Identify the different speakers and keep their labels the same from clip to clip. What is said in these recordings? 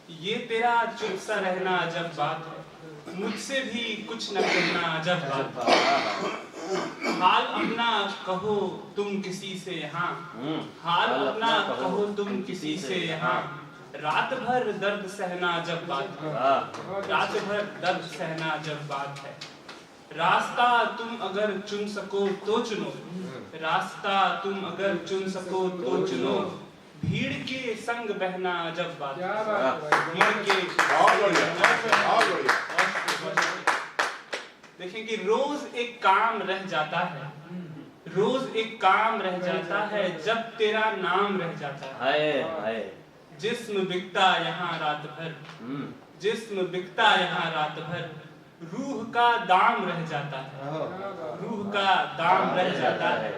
Speaker 1: ये तेरा चुप सा रहना अजब बात है, मुझसे भी कुछ न कहना अजब बात है। हाल अपना कहो तुम किसी से यहाँ, हाल अपना कहो तुम किसी से यहाँ, रात भर दर्द सहना अजब बात है, रात भर दर्द सहना अजब बात है। रास्ता तुम अगर चुन सको तो चुनो, रास्ता तुम अगर चुन सको तो चुनो, भीड़ के संग बहना अजब बात है। भीड़ के देखें कि रोज एक काम रह जाता है, रोज एक काम रह जाता है जब तेरा नाम रह जाता है। जिस्म बिकता यहाँ रात भर, जिस्म बिकता यहाँ रात भर, रूह का दाम रह जाता है, रूह का दाम रह जाता है।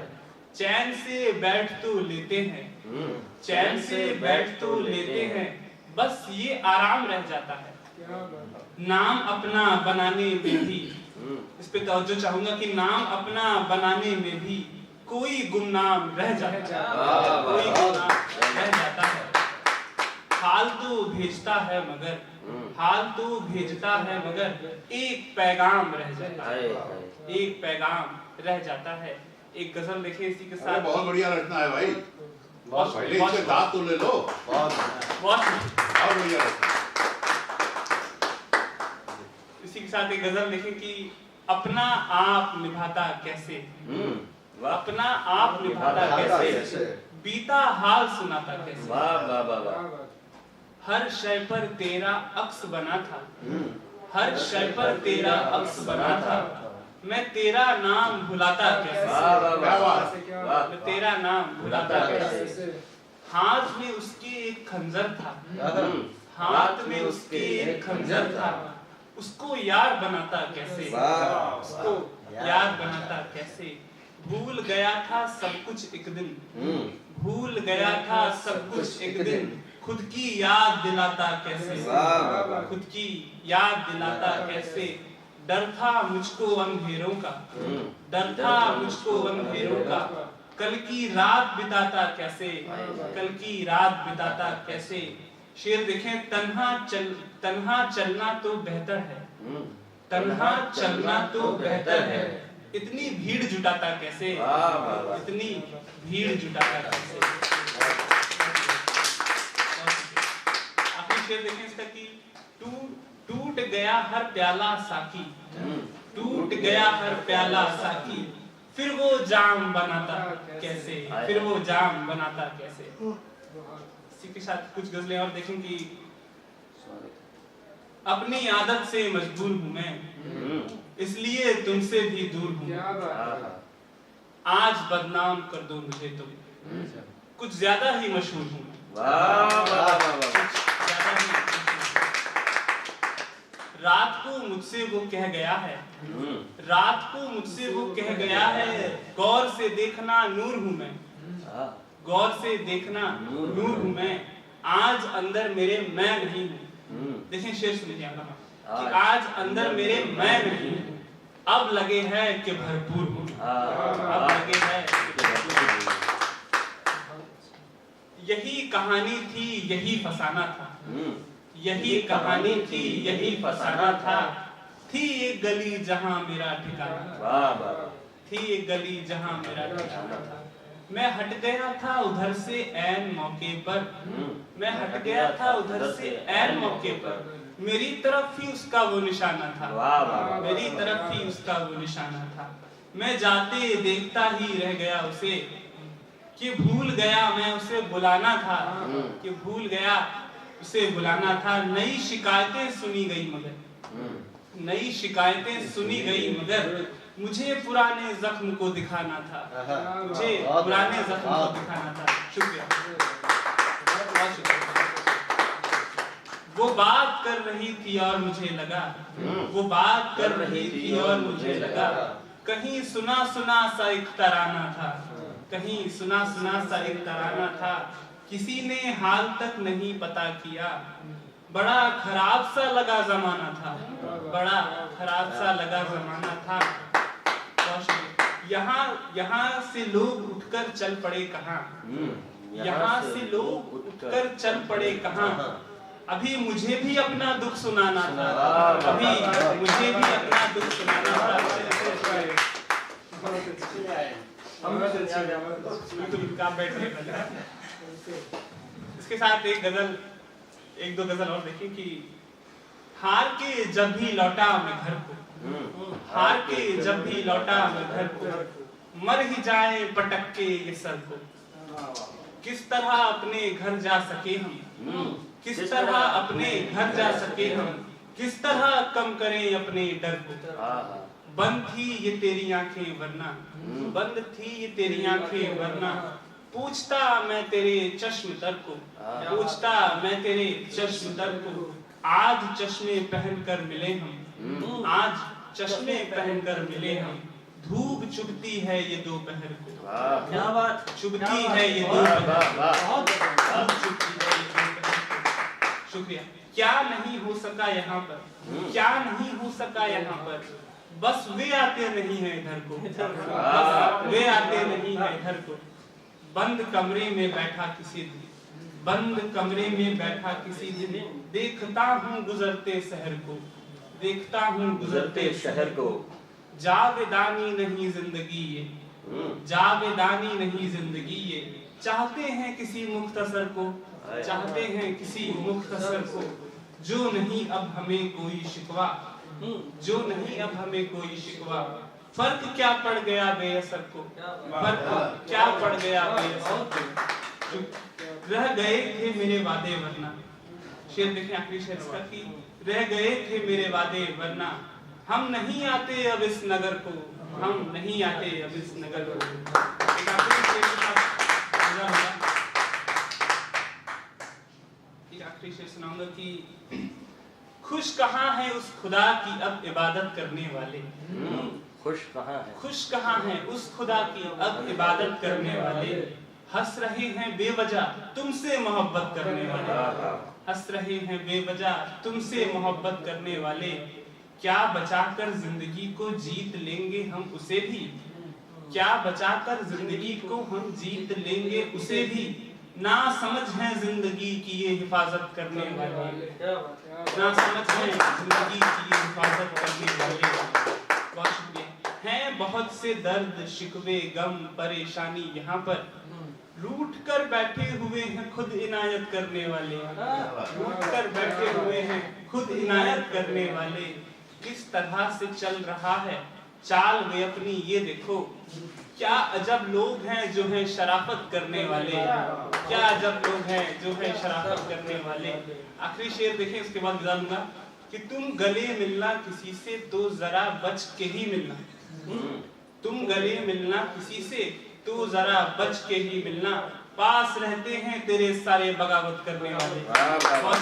Speaker 1: चैन से बैठ तो लेते हैं, चैन से बैठ तो लेते हैं, बस ये आराम रह जाता है। नाम अपना बनाने में भी, इस पे तवज्जो चाहूंगा कि नाम अपना बनाने में भी कोई गुमनाम रह जाता है, कोई गुमनाम रह जाता है। हाल तो भेजता है मगर, हाल तो भेजता है मगर एक पैगाम रह जाता है, एक पैगाम रह जाता है। एक गजल लिखे इसी के साथ।
Speaker 2: बहुत बढ़िया रचना है भाई, बहुत पहले इससे दांत तो ले लो। बहुत बढ़िया रचना।
Speaker 1: इसी के साथ एक गजल लिखे कि अपना आप निभाता कैसे, अपना आप निभाता कैसे, बीता हाल सुनाता कैसे।
Speaker 3: वाह वाह वाह वाह।
Speaker 1: हर शय पर तेरा अक्स बना था, हर शय पर तेरा अक्स बना था, मैं तेरा नाम भुलाता कैसे, मैं तेरा नाम भुलाता कैसे। हाथ में उसके एक खंजर था, हाथ में उसके एक खंजर था, उसको यार बनाता कैसे, उसको यार बनाता कैसे। भूल गया था सब कुछ एक दिन, भूल गया था सब कुछ एक दिन, खुद की याद दिलाता कैसे, खुद की याद दिलाता कैसे। डर था मुझको अंधेरों का, डर था मुझको अंधेरों का, कल की रात बिताता कैसे, कल की रात बिताता कैसे। शेर देखें, तन्हा चलना तो बेहतर है, तन्हा चलना तो बेहतर है, इतनी भीड़ जुटाता कैसे, इतनी भीड़ जुटाता कैसे। आखिरी शेर देखें इसका कि टूट गया हर प्याला साकी, टूट गया हर प्याला साकी, फिर वो जाम बनाता कैसे, फिर वो जाम बनाता कैसे। इसी के साथ कुछ गजलें और देखें कि अपनी आदत से मजबूर हूं मैं, इसलिए तुमसे भी दूर हूं, आज बदनाम कर दो मुझे तुम, कुछ ज्यादा ही मशहूर हूं। रात को मुझसे वो कह गया है, रात को मुझसे वो कह गया है, गौर से देखना नूर हूं मैं, गौर से देखना नूर हूं मैं, आज अंदर मेरे मैं नहीं हूं। देखें शेर सुनिए कि आज अंदर मेरे मैं नहीं हूं, अब लगे है कि भरपूर हूं, अब लगे है कि भरपूर हूं। यही कहानी थी यही फसाना था, यही कहानी थी यही फसाना था, थी एक गली जहां मेरा ठिकाना था, थी एक गली जहां मेरा ठिकाना था। मैं हट गया था उधर से ऐन मौके पर, मैं हट गया था उधर से ऐन मौके पर, मेरी तरफ ही उसका वो निशाना था, मेरी तरफ ही उसका वो निशाना था। मैं जाते देखता ही रह गया उसे, कि भूल गया मैं उसे बुलाना था, कि भूल गया उसे बुलाना था। नई शिकायतें सुनी गई मगर, नई शिकायतें सुनी गई मगर, मुझे पुराने जख्म को दिखाना था, मुझे पुराने जख्म को दिखाना था। शुक्रिया, बहुत शुक्रिया। वो बात कर रही थी और मुझे लगा, वो बात कर रही थी और मुझे लगा, कहीं सुना सुना सा एक तराना था, कहीं सुना सुना सा एक तराना था, किसी ने हाल तक नहीं पता किया, बड़ा खराब सा लगा जमाना था, बड़ा खराब सा लगा जमाना था। यहाँ से लोग उठकर चल पड़े कहाँ, यहाँ से लोग उठकर चल पड़े कहाँ, अभी मुझे भी अपना दुख सुनाना था, अभी मुझे भी अपना दुख सुनाना था। इसके साथ एक दो गजल और देखिए कि हार के जब भी लौटा मैं घर को, हार के जब भी लौटा मैं घर को, मर ही जाए पटक के ये सर को। किस तरह अपने घर जा सके हम, किस तरह अपने घर जा सके हम, किस तरह कम करें अपने डर को। बंद थी ये तेरी आंखें वरना, बंद थी ये तेरी आंखें वरना, पूछता मैं तेरे चश्म तर को, पूछता मैं तेरे चश्म तर को। आज चश्मे पहन कर मिले हम, आज चश्मे पहन कर मिले हम, धूप चुभती है ये दोपहर को। क्या बात, चुभती है ये दोपहर, धूप चुभती है ये दोपहर को। शुक्रिया। क्या नहीं हो सका यहाँ पर, क्या नहीं हो सका यहाँ पर, बस वे आते नहीं है इधर को, बस वे आते नहीं है इधर को। बंद कमरे में बैठा किसी दिन, बंद कमरे में बैठा किसी दिन, देखता हूँ गुजरते शहर को, देखता हूँ गुजरते शहर को। जावेदानी नहीं जिंदगी ये, जावेदानी नहीं जिंदगी ये, चाहते हैं किसी मुख्तसर को, चाहते हैं किसी मुख्तसर को। जो नहीं अब हमें कोई शिकवा, जो नहीं अब हमें कोई शिकवा। फर्क क्या पड़ गया बेअसर को, फर्क क्या पड़ गया बेअसर को। रह गए थे मेरे वादे वरना, शेर देखें आखिरी शेर इसका कि रह गए थे मेरे वादे वरना, हम नहीं आते अब इस नगर को, हम नहीं आते अब इस नगर को। एक आखिरी शेर सुनाऊंगा कि खुश कहाँ है उस खुदा की अब इबादत करने वाले,
Speaker 3: खुश कहाँ है,
Speaker 1: खुश कहाँ है उस खुदा की अब इबादत करने वाले। हंस रहे हैं बेवजह तुमसे मोहब्बत करने वाले, हंस रहे हैं बेवजह तुमसे मोहब्बत करने वाले। क्या बचाकर जिंदगी को जीत लेंगे हम उसे भी, क्या बचाकर जिंदगी को हम जीत लेंगे उसे भी। ना समझ है जिंदगी की ये हिफाजत करने वाले, ना समझ है जिंदगी की ये हिफाजत करने वाले। बहुत शुक्रिया। हैं बहुत से दर्द शिकवे गम परेशानी यहाँ पर, लूट कर बैठे हुए हैं खुद इनायत करने वाले, लूट कर बैठे हुए हैं खुद इनायत करने वाले। किस तरह से चल रहा है चाल वे अपनी ये देखो, क्या अजब लोग हैं जो हैं शराफत करने वाले, क्या अजब लोग हैं जो हैं शराफत करने वाले। आखिरी शेर देखें, इसके बाद विदा लूंगा कि तुम गले मिलना किसी से तो जरा बच के ही मिलना, तुम गले मिलना किसी से तो जरा बच के ही मिलना। पास रहते हैं तेरे सारे बगावत करने वाले। बहुत